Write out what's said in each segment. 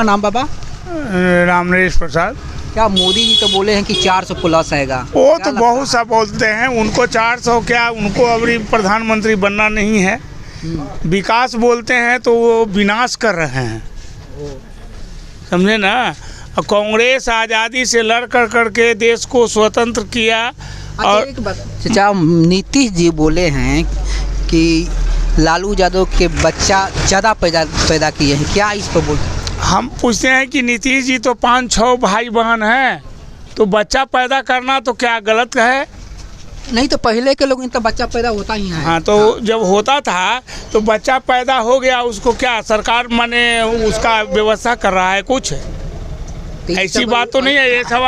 आपका नाम बाबा? रामनरेश प्रसाद। क्या मोदी जी तो बोले हैं कि 400 प्लस आएगा? वो तो बहुत सा बोलते हैं, उनको 400 क्या, उनको अभी प्रधानमंत्री बनना नहीं है। विकास बोलते हैं तो वो विनाश कर रहे हैं, समझे ना। कांग्रेस आज़ादी से लड़ करके देश को स्वतंत्र किया। और चाचा, नीतीश जी बोले हैं कि लालू यादव के बच्चा ज़्यादा पैदा किए हैं, क्या इस पर बोलते हैं? हम पूछते हैं कि नीतीश जी तो 5-6 भाई बहन हैं, तो बच्चा पैदा करना तो क्या गलत है? नहीं तो पहले के लोग तो बच्चा पैदा होता ही है। हाँ, तो जब होता था तो बच्चा पैदा हो गया, उसको क्या सरकार माने उसका व्यवस्था कर रहा है कुछ? ऐसी बात तो नहीं है, ये सब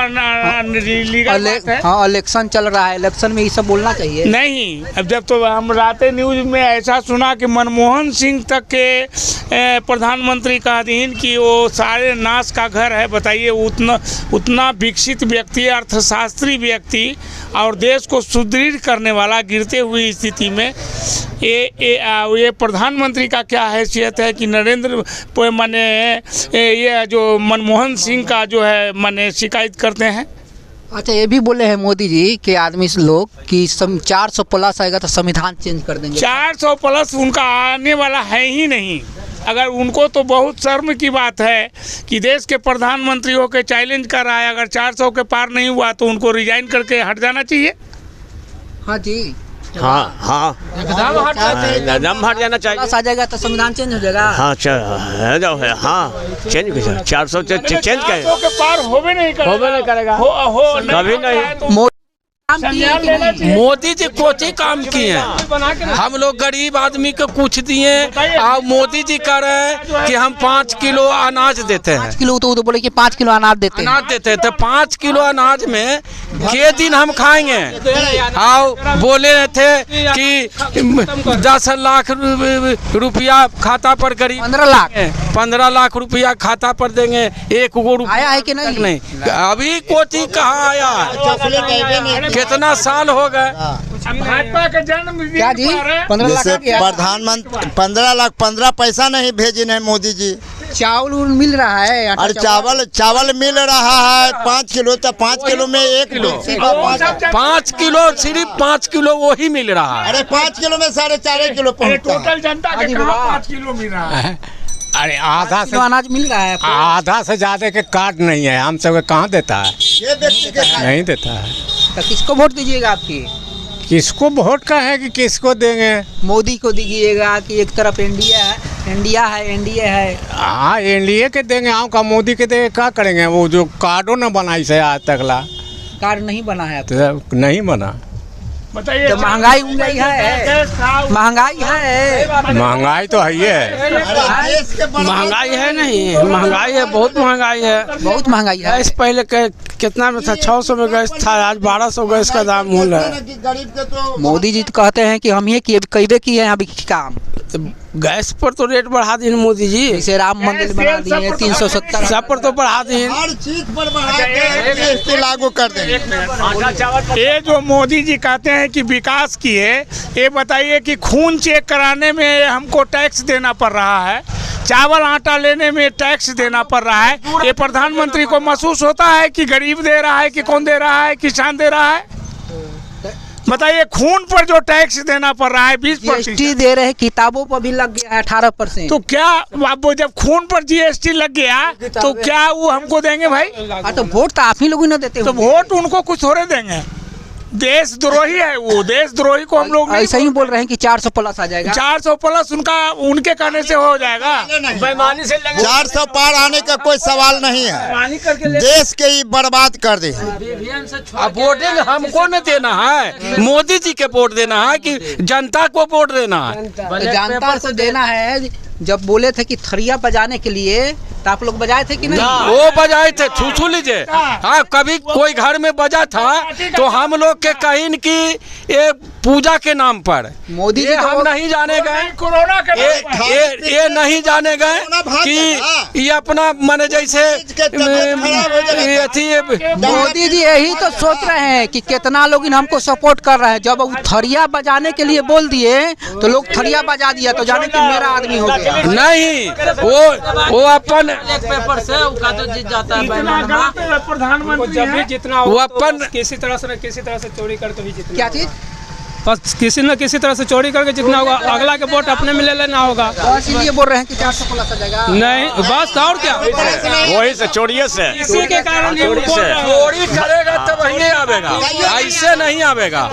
लीगल बात है। हाँ, इलेक्शन चल रहा है, इलेक्शन में ये सब बोलना चाहिए नहीं। अब जब तो हम रातें न्यूज़ में ऐसा सुना कि मनमोहन सिंह तक के प्रधानमंत्री का अधीन कि वो सारे नाश का घर है। बताइए, उतना विकसित व्यक्ति, अर्थशास्त्री व्यक्ति और देश को सुदृढ़ करने वाला गिरते हुई स्थिति में ये प्रधानमंत्री का क्या हैसियत है कि नरेंद्र माने ये जो मनमोहन सिंह का जो है माने शिकायत करते हैं। अच्छा, ये भी बोले हैं मोदी जी के आदमी लोग कि 400 प्लस आएगा तो संविधान चेंज कर देंगे। 400 प्लस उनका आने वाला है ही नहीं। अगर उनको तो बहुत शर्म की बात है कि देश के प्रधानमंत्री होकर चैलेंज कर रहा है, अगर 400 के पार नहीं हुआ तो उनको रिजाइन करके हट जाना चाहिए। हाँ जी, हाँ एकदम हट जाना चाहिए। आ जाएगा तो संविधान चेंज हो जाएगा। हाँ चेंज 400 चेंज करेगा, 400 के पार होवे नहीं करेगा, कभी नहीं। मोदी जी कुछ ही काम किए हैं, हम लोग गरीब आदमी को कुछ दिए। और मोदी जी कह रहे हैं कि हम 5 किलो अनाज देते हैं। 5 किलो तो बोले कि 5 किलो अनाज देते हैं। तो 5 किलो अनाज में के दिन हम खाएंगे? और बोले थे कि 10 लाख रुपया खाता पर करीब 15 लाख रुपया खाता पर देंगे। 1 गो रुपया आया है कि नहीं? अभी कुछ ही कहाँ आया? कितना साल हो गए? भाजपा के जन्म क्या जी? 15 लाख प्रधानमंत्री 15 लाख 15 पैसा नहीं भेजे नहीं मोदी जी। चावल मिल रहा है, और चावल मिल रहा है 5 किलो, तो 5 किलो में 1 किलो 5 किलो सिर्फ 5 किलो वही मिल रहा है। अरे 5 किलो में 4.5 किलो टोटल जनता के 5 किलो मिल रहा है। अरे आधा से अनाज मिल रहा है, आधा से ज्यादा के कार्ड नहीं है, हम सब कहाँ देता है? नहीं देता है। तो किसको वोट दीजिएगा? आपकी किसको वोट का है कि किसको देंगे? मोदी को दीजिएगा कि एक तरफ एनडीए है? हाँ, एनडीए के देंगे। हम का मोदी के देंगे, क्या करेंगे? वो जो कार्डो न बनाई से आज तक ला कार्ड नहीं बना है, तो नहीं बना। बताइए, महंगाई है, महंगाई तो है, महंगाई है नहीं, महंगाई है, बहुत महंगाई है। गैस पहले कितना में था? 600 में गैस था, आज 1200 गैस का दाम हो रहा है। मोदी जी तो कहते हैं कि हम ये किए हैं अभी काम। गैस पर तो रेट बढ़ा दी मोदी जी, जैसे राम मंदिर बना दिए 370, सब पर तो बढ़ा दी, हर चीज पर बढ़ा के लागू कर देंगे। ये जो मोदी जी कहते हैं कि विकास किए, ये बताइए कि खून चेक कराने में हमको टैक्स देना पड़ रहा है, चावल आटा लेने में टैक्स देना पड़ रहा है। ये प्रधानमंत्री को महसूस होता है कि गरीब दे रहा है कि कौन दे रहा है? किसान दे रहा है? बताइए, खून पर जो टैक्स देना पड़ रहा है 20% जीएसटी दे रहे हैं, किताबों पर भी लग गया है 18%। तो क्या वो जब खून पर जीएसटी लग गया तो क्या वो हमको देंगे भाई? तो वोट तो आप ही लोग ना देते, तो वोट उनको कुछ थोड़े देंगे। देशद्रोही है वो, देशद्रोही को हम लोग ऐसा ही बोल रहे हैं कि 400 प्लस आ जाएगा। 400 प्लस उनके कहने से हो जाएगा। बेईमानी से 400 पार आने का कोई सवाल नहीं है, देश के ही बर्बाद कर दे। अब वोटिंग हमको न देना है, मोदी जी के वोट देना है कि जनता को वोट देना है? जनता को देना है। जब बोले थे कि थरिया बजाने के लिए, तो आप लोग बजाए थे कि नहीं? वो बजाए थे, छू लीजिए। हाँ, कभी कोई घर में बजा था तो हम लोग के कहीं कि ये पूजा के नाम पर मोदी जी ये तो हम नहीं जाने गए, कोरोना के ये नहीं जाने गए कि ये अपना माने जैसे मोदी जी यही तो सोच रहे हैं कि कितना लोग हमको सपोर्ट कर रहे हैं। जब वो थरिया बजाने के लिए बोल दिए तो लोग थरिया बजा दिया तो जाने कि मेरा आदमी हो गया। नहीं, वो अपन पेपर से जीत जाता है प्रधानमंत्री जब भी जितना वो अपन किसी तरह से चोरी करके भी जितना क्या चीज बस किसी न किसी तरह से चोरी करके जितना होगा अगला के वोट अपने में ले लेना होगा। तो इसीलिए बोल रहे हैं कि 400 प्लस आ जाएगा। नहीं बस और क्या, वही से चोरिए से इसी के कारण ये चोरी से चोरी करेगा तब वही आवेगा, ऐसे नहीं आवेगा।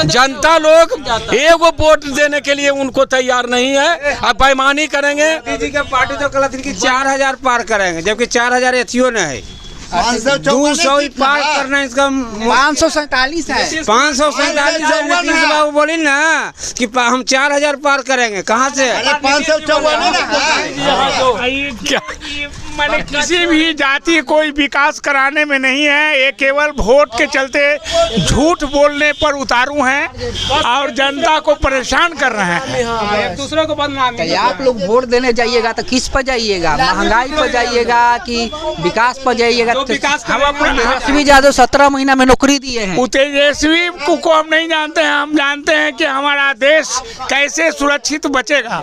जनता लोग एगो वोट देने के लिए उनको तैयार नहीं है, अब बेईमानी करेंगे। जी का पार्टी तो कहती कि 4000 पार करेंगे, जबकि 4000 एथियो न है, 200 पार करना इसका 547 है। 547 है। नीतीश बाबू बोली ना कि हम 4000 पार करेंगे, कहाँ से? 554 मैंने किसी भी जाति कोई विकास कराने में नहीं है, ये केवल वोट के चलते झूठ बोलने पर उतारू हैं और जनता को परेशान कर रहे हैं। एक दूसरे को बदनामी। आप लोग वोट देने जाइएगा तो किस पर जाइएगा? महंगाई पर जाइएगा कि विकास पर जाइएगा? हम अपना तेजस्वी यादव 17 महीना में नौकरी दिए हैं। तेजस्वी को हम नहीं जानते हैं, हम जानते हैं कि हमारा देश कैसे सुरक्षित बचेगा।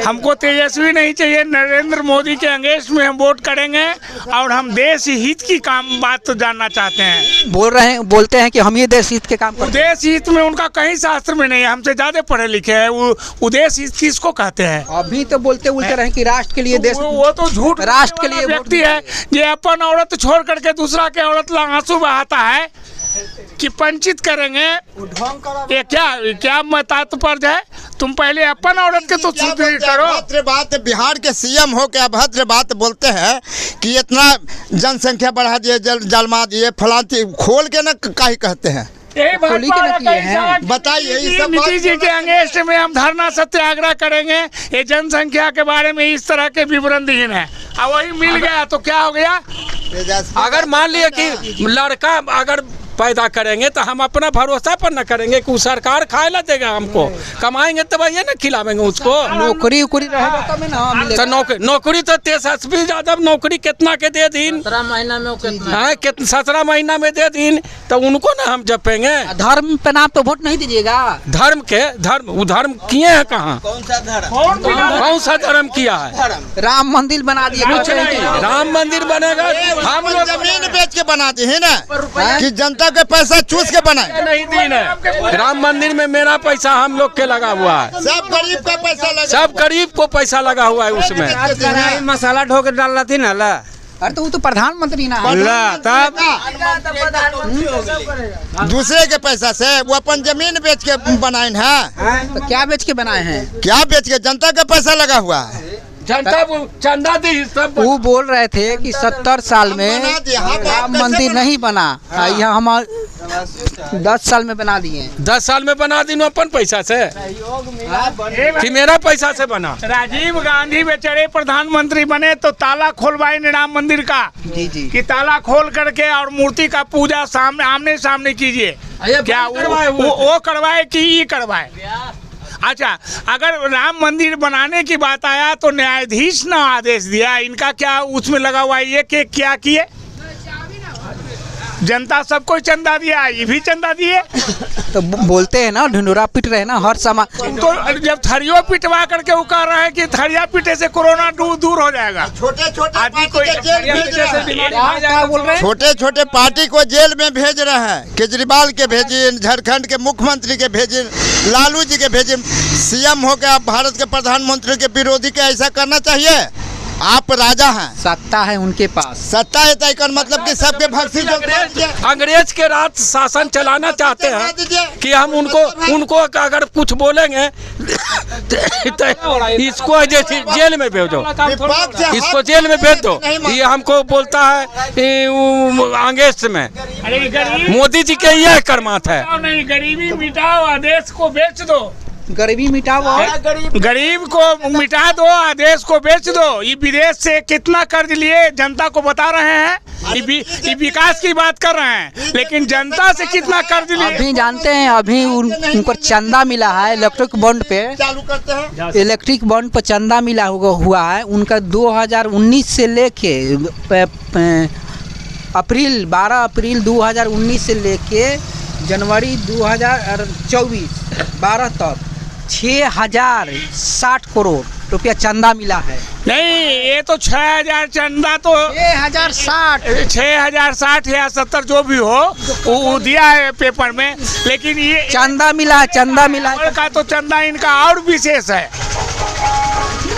हमको तेजस्वी नहीं चाहिए, नरेंद्र मोदी के अंगेज में हम वोट करेंगे और हम देश हित की बात तो जानना चाहते हैं। बोलते हैं कि हम ये देश हित के काम करते हैं। देश हित में उनका कहीं शास्त्र में नहीं है, हमसे ज्यादा पढ़े लिखे हैं। वो देश हित किसको कहते हैं? अभी तो बोलते रहे कि राष्ट्र के लिए देश, वो तो झूठ राष्ट्र के लिए व्यक्ति है। ये अपन औरत छोड़ करके दूसरा के औरत आंसू बहाता है कि पंचित करेंगे। ये क्या तात्पर्य है? तुम पहले अपन औरत के तो सुधरी करो। अभद्र बात बिहार के सीएम हो के अभद्र बात बोलते हैं कि इतना जनसंख्या बढ़ा दिए, जलमा दिए, फलांती खोल के न काहे कहते हैं? बताइए। नीतीश जी के अंगेस्ट में हम धरना सत्याग्रह करेंगे। ये जनसंख्या के बारे में इस तरह के विवरण दीन है, और वही मिल गया तो क्या हो गया? अगर मान लिया कि लड़का अगर पैदा करेंगे तो हम अपना भरोसा पर न करेंगे कि सरकार खाए ला देगा, हमको कमाएंगे तब ये ना खिलावेंगे उसको। नौकरी रहेगा तब ना मिलेगा। नौकरी तो तेजस्वी यादव नौकरी कितना के दे दिन? 17 महीना में 17 महीना में दे दिन, तो उनको ना हम जपेंगे। धर्म पे नाम तो वोट नहीं दीजिएगा। धर्म किए हैं कहाँ? कौन सा धर्म किया है? राम मंदिर बना दिए। राम मंदिर बनेगा, हम लोग जमीन बेच के बनाते हैं ना कि जनता के पैसा चूस के बनाए। नहीं दिन है राम मंदिर में मेरा पैसा हम लोग के लगा हुआ है, सब गरीब का पैसा लगा, सब गरीब को पैसा लगा हुआ है उसमें। मसाला ढो के डाल रहा थी ना ला। अरे तो वो तो प्रधानमंत्री ना तब दूसरे के पैसा से वो अपन जमीन बेच के बनाए हैं। तो क्या बेच के बनाए हैं? क्या बेच के? जनता का पैसा लगा हुआ है। जनता चंदा दी सब। वो बोल रहे थे कि 70 साल में राम मंदिर नहीं बना, यहाँ हम 10 साल में बना दिए। 10 साल में बना दी अपन पैसा से कि मेरा पैसा से बना? राजीव गांधी बेचारे प्रधानमंत्री बने तो ताला खोलवाए राम मंदिर का। जी कि ताला खोल करके और मूर्ति का पूजा आमने सामने कीजिए। क्या वो करवाए कि ये करवाए? अच्छा, अगर राम मंदिर बनाने की बात आया तो न्यायाधीश ने आदेश दिया, इनका क्या उसमें लगा हुआ है? ये के क्या किए? जनता सबको चंदा दिया, ये भी चंदा दिए। तो बोलते हैं ना ढिंडोरा पिट रहे ना हर सामान। तो जब थरियो पिटवा करके वो कह रहे हैं कि थरिया पीटे से कोरोना दूर हो जाएगा। छोटे छोटे पार्टी को जेल में भेज रहे हैं। केजरीवाल के भेजिए, झारखंड के मुख्यमंत्री के भेजिए, लालू जी के भेजिए। सीएम हो गया भारत के प्रधानमंत्री के विरोधी के ऐसा करना चाहिए? आप राजा हैं, सत्ता है उनके पास। सत्ता है तो मतलब कि सबके भक्ति अंग्रेज के राज शासन चलाना चाहते हैं कि हम उनको अगर कुछ बोलेंगे तो इसको जेल में भेजो, इसको जेल में भेज दो। ये हमको बोलता है अंग्रेज में। मोदी जी के यह कर्मात है। नहीं, गरीबी मिटाओ, देश को बेच दो। गरीबी मिटाओ और गरीब को मिटा दो, देश को बेच दो। ये विदेश से कितना कर्ज लिए जनता को बता रहे हैं, ये विकास की बात कर रहे हैं, लेकिन जनता से कितना कर्ज लिए। अभी जानते हैं, अभी उन पर चंदा मिला है इलेक्ट्रिक बॉन्ड पे, इलेक्ट्रिक बॉन्ड पर चंदा मिला हुआ है उनका 2019 से लेके अप्रैल 12 अप्रैल 2019 से लेके जनवरी 2024 12 तक 6060 करोड़ रुपया चंदा मिला है। नहीं, ये तो 6000 चंदा तो 6060 या 70 जो भी हो वो दिया है पेपर में, लेकिन ये चंदा मिला है, चंदा मिला है का तो चंदा इनका और विशेष है।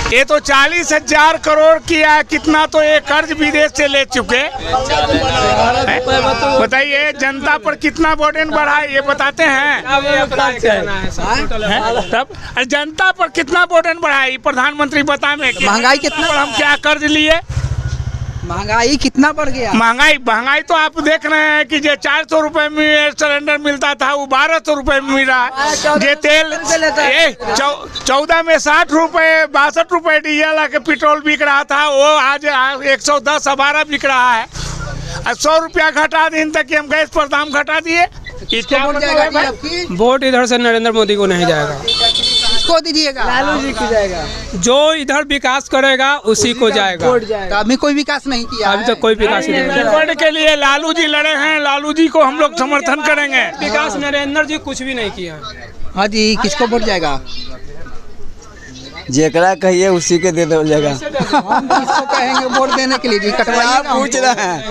ये तो 40,000 करोड़ किया, कितना तो ये कर्ज विदेश से ले चुके। बताइए जनता पर कितना बर्डन बढ़ा है, ये बताते हैं तब जनता पर कितना बर्डन बढ़ा है, प्रधानमंत्री बताएं। महंगाई कितना, हम क्या कर्ज लिए, महंगाई कितना बढ़ गया। महंगाई तो आप देख रहे हैं कि जो 400 रुपए में सिलेंडर मिलता था वो 1200 रुपए में मिल रहा है। ये तेल 14 में 60 रुपए 62 रुपए डीजल के पेट्रोल बिक रहा था, वो आज 110 12 बिक रहा है। 100 रुपया घटा दिन तक कि हम गैस पर दाम घटा दिए। वोट इधर से नरेंद्र मोदी को नहीं जाएगा, किसको दीजिएगा? लालू जी को जाएगा। जो इधर विकास करेगा उसी को जाएगा। तो अभी कोई विकास नहीं किया, अभी तक कोई विकास नहीं किया। वोट के लिए लालू जी लड़े हैं, लालू जी को हम लोग समर्थन करेंगे। विकास नरेंद्र जी कुछ भी नहीं किया। हाँ जी, किसको वोट जाएगा? जेकरा कहिए उसी के दे दो जगह। हम किसको कहेंगे वोट देने के लिए जी? कटवाइए, पूछ रहे हैं,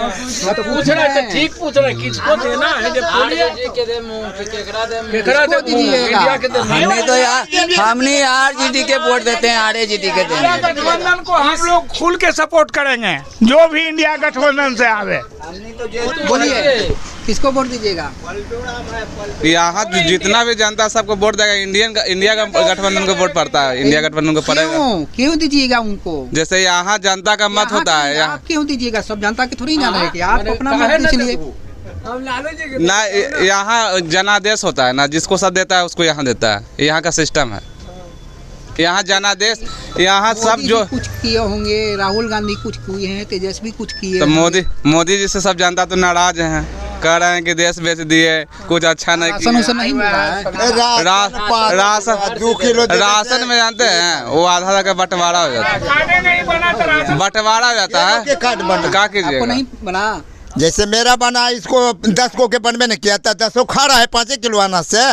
तो पूछ रहे हैं, ठीक पूछ रहे हैं, किसको देना है जब हमने तो यार हमने आरजेडी के वोट देते हैं, आरजेडी के देते हैं। गठबंधन को हम लोग खुल के सपोर्ट करेंगे, जो भी इंडिया गठबंधन से आवे। बोलिए किसको वोट दीजिएगा? यहाँ जितना भी जनता सबको वोट देगा, इंडिया का गठबंधन को वोट पड़ता है, इंडिया गठबंधन को पड़ेगा। क्यों दीजिएगा उनको? जैसे यहाँ जनता का मत होता है, यहाँ क्यों दीजिएगा? सब जनता की थोड़ी जाना है कि आप अपना मत इसलिए ना, यहाँ जनादेश होता है ना, जिसको सब देता है उसको यहाँ देता है, यहाँ का सिस्टम है। यहाँ जनादेश, यहाँ सब जो कुछ किए होंगे, राहुल गांधी कुछ किए हैं, तेजस्वी कुछ किए, तो मोदी जी से सब जनता तो नाराज हैं, कह रहे हैं कि देश बेच दिए, कुछ अच्छा नहीं किया। नहीं मिल रहा है। राशन में जानते हैं वो आधा का बंटवारा हो जाता है, बंटवारा हो जाता है। क्या कीजिएगा? नहीं बना, जैसे मेरा बना, इसको 10 को के बनवे ने किया था, 10 खा रहा है 5 किलो अनाज से।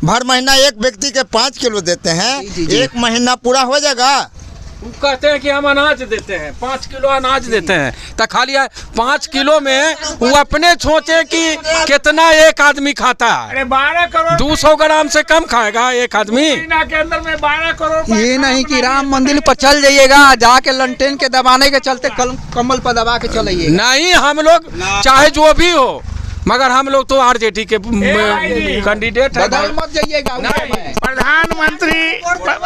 भर महीना एक व्यक्ति के 5 किलो देते हैं, एक महीना पूरा हो जाएगा। कहते हैं कि हम अनाज देते हैं, 5 किलो अनाज देते हैं, तो खाली 5 किलो में वो अपने सोचे कि कितना एक आदमी खाता है। अरे 12 करोड़ 200 ग्राम से कम खाएगा एक आदमी। के अंदर में 12 करोड़। ये नहीं कि राम मंदिर पर चल जाइएगा, जाके लंटेन के दबाने के चलते कमल पर दबा के चलाइए। नहीं, हम लोग चाहे जो भी हो, मगर हम लोग तो आरजेडी के कैंडिडेट है। मत जाइएगा।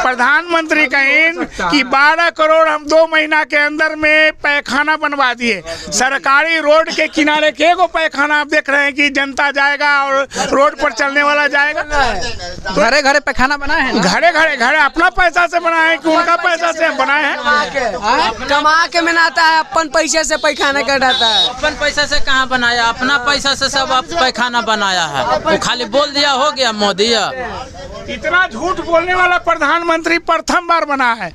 प्रधानमंत्री कहें कि 12 करोड़ हम 2 महीना के अंदर में पैखाना बनवा दिए। सरकारी रोड के किनारे के को पैखाना आप देख रहे हैं कि जनता जाएगा और रोड पर चलने वाला जाएगा। घरे घरे पैखाना बनाए हैं, घरे अपना पैसा से बनाए कि उनका पैसा से बनाए हैं? कमा के बनाता है, अपन पैसे से पैखाना कटाता है। अपन पैसा से कहाँ बनाया, अपना पैसा से सब पैखाना बनाया है। वो खाली बोल दिया हो गया मोदी। इतना झूठ बोलने वाला प्रधानमंत्री प्रथम बार बना है,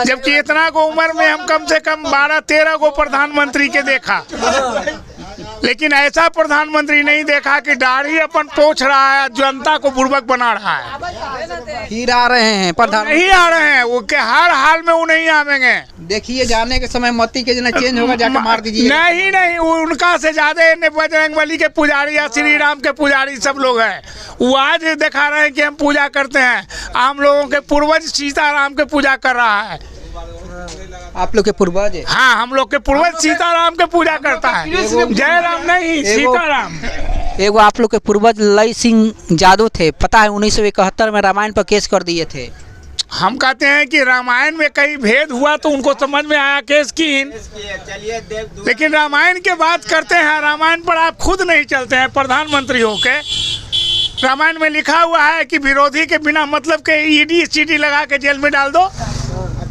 जबकि इतना को उम्र में हम कम से कम 12-13 को प्रधानमंत्री के देखा, लेकिन ऐसा प्रधानमंत्री नहीं देखा कि दाढ़ी अपन पोंछ रहा है, जनता को बुर्बक बना रहा है। फिर आ रहे हैं प्रधान, नहीं आ रहे हैं वो के हर हाल में वो नहीं आवेंगे। देखिए जाने के समय मत्ती के जना चेंज होगा, जाके मार दीजिए। नहीं, उनका से ज्यादा बजरंगबली के पुजारी या श्री राम के पुजारी सब लोग हैं। वो आज दिखा रहे हैं कि हम पूजा करते हैं, हम लोगों के पूर्वज सीताराम के पूजा कर रहा है। आप लोग के पूर्वज? हाँ, हम लोग के पूर्वज सीताराम के पूजा करता है, जय राम नहीं, सीताराम। एगो आप लोग के पूर्वज लई सिंह जादव थे, पता है 1971 में रामायण पर केस कर दिए थे। हम कहते हैं कि रामायण में कहीं भेद हुआ तो उनको समझ में आया केस की, लेकिन रामायण के बात करते हैं, रामायण पर आप खुद नहीं चलते हैं प्रधानमंत्री होके। रामायण में लिखा हुआ है कि विरोधी के बिना मतलब के ईडी सीडी लगा के जेल में डाल दो।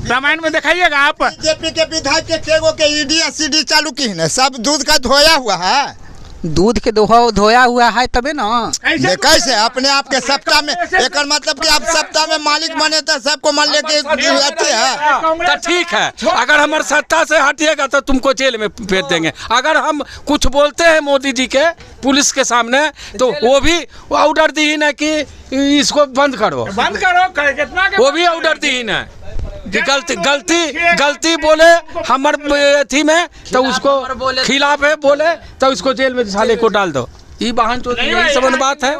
रामायण में दिखाइएगा आप। बीजेपी के विधायक के केगो के ईडी सीडी चालू की है, सब दूध का धोया हुआ है। दूध के धोया हुआ है तबे ना। कैसे अपने आप के सप्ताह में एक मतलब कि आप सप्ताह में मालिक बने तो सबको मान लेके अच्छे है तो ठीक है। अगर हमारे सत्ता से हटिएगा तो तुमको जेल में भेज देंगे। अगर हम कुछ बोलते हैं मोदी जी के पुलिस के सामने तो वो भी ऑर्डर दी ना कि इसको बंद करो कितना वो भी ऑर्डर दी ना कि गलती बोले हमार अथी में तो उसको खिलाफ है बोले तो उसको जेल में साले को डाल दो। ये बहन तो यही सब बात है।